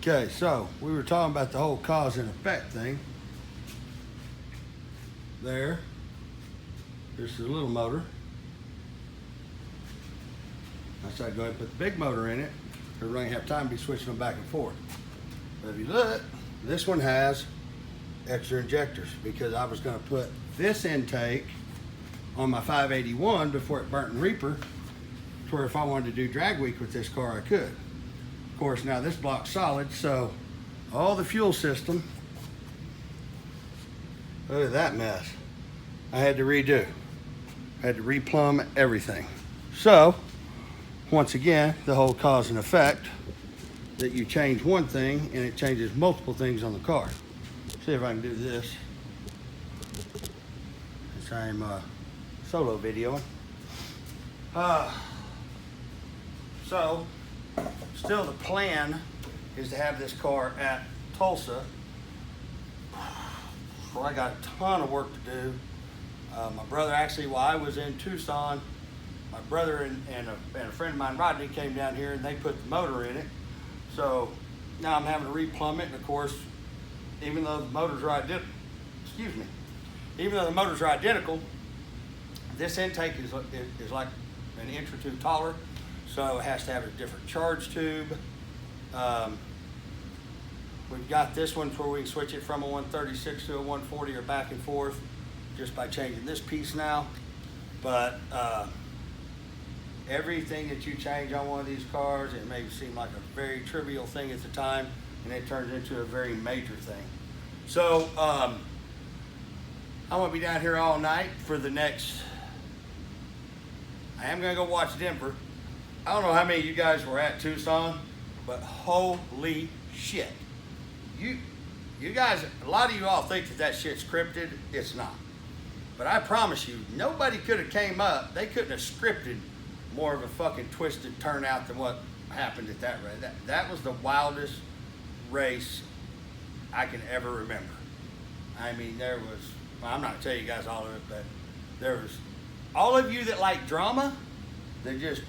Okay, so we were talking about the whole cause and effect thing. There's the little motor. I said go ahead and put the big motor in it, because we're going to have time to be switching them back and forth. But if you look, this one has extra injectors, because I was going to put this intake on my 581 before it burnt in Reaper, to where if I wanted to do drag week with this car, I could. Of course, now this block's solid, so all the fuel system, look at that mess. I had to redo. I had to replumb everything. So, once again, the whole cause and effect, that you change one thing and it changes multiple things on the car. See if I can do this. Since I'm solo videoing. So, still the plan is to have this car at Tulsa. Well, I got a ton of work to do. My brother actually, while I was in Tucson, my brother and a friend of mine, Rodney, came down here and they put the motor in it. So now I'm having to replumb it, and of course, even though the motors are identical, even though the motors are identical, this intake is like an inch or two taller, so it has to have a different charge tube. We've got this one where we can switch it from a 136 to a 140 or back and forth just by changing this piece now. But everything that you change on one of these cars, it may seem like a very trivial thing at the time, and it turns into a very major thing. So I'm gonna be down here all night for the next, I am gonna go watch Denver. I don't know how many of you guys were at Tucson, but holy shit. You guys, a lot of you all think that shit's scripted. It's not. But I promise you, nobody could have came up, they couldn't have scripted more of a fucking twisted turnout than what happened at that race. That was the wildest race I can ever remember. I mean, there was, well, I'm not gonna tell you guys all of it, but there was, all of you that like drama, that just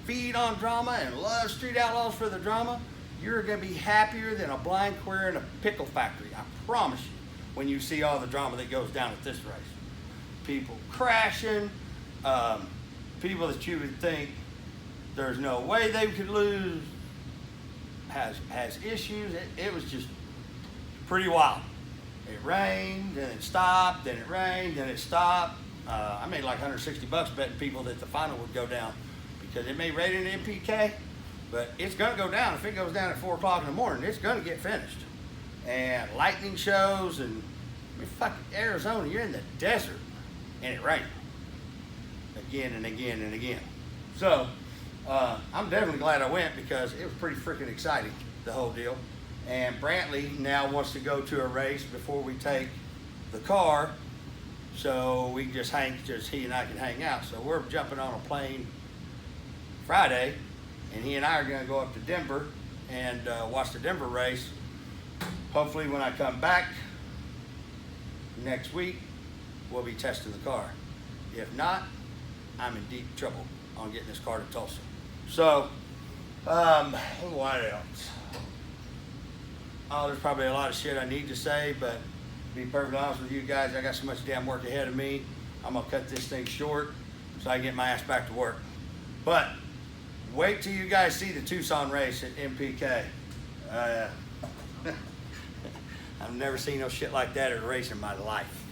feed on drama and love Street Outlaws for the drama, you're gonna be happier than a blind queer in a pickle factory. I promise you, when you see all the drama that goes down at this race. People crashing, people that you would think there's no way they could lose, has issues. It was just pretty wild. It rained, then it stopped, then it rained, then it stopped. I made like $160 betting people that the final would go down, because it may rain in the MPK, but it's gonna go down. If it goes down at 4 o'clock in the morning, it's gonna get finished. And lightning shows, and I mean, fucking Arizona, you're in the desert, and it rained again and again and again. So I'm definitely glad I went, because it was pretty freaking exciting, the whole deal. And Brantley now wants to go to a race before we take the car, so we can just he and I can hang out. So we're jumping on a plane Friday, and he and I are gonna go up to Denver and watch the Denver race. Hopefully when I come back next week, we'll be testing the car. If not, I'm in deep trouble on getting this car to Tulsa. So, what else? Oh, there's probably a lot of shit I need to say, but to be perfectly honest with you guys, I got so much damn work ahead of me. I'm gonna cut this thing short so I can get my ass back to work. But wait till you guys see the Tucson race at MPK. I've never seen no shit like that at a race in my life.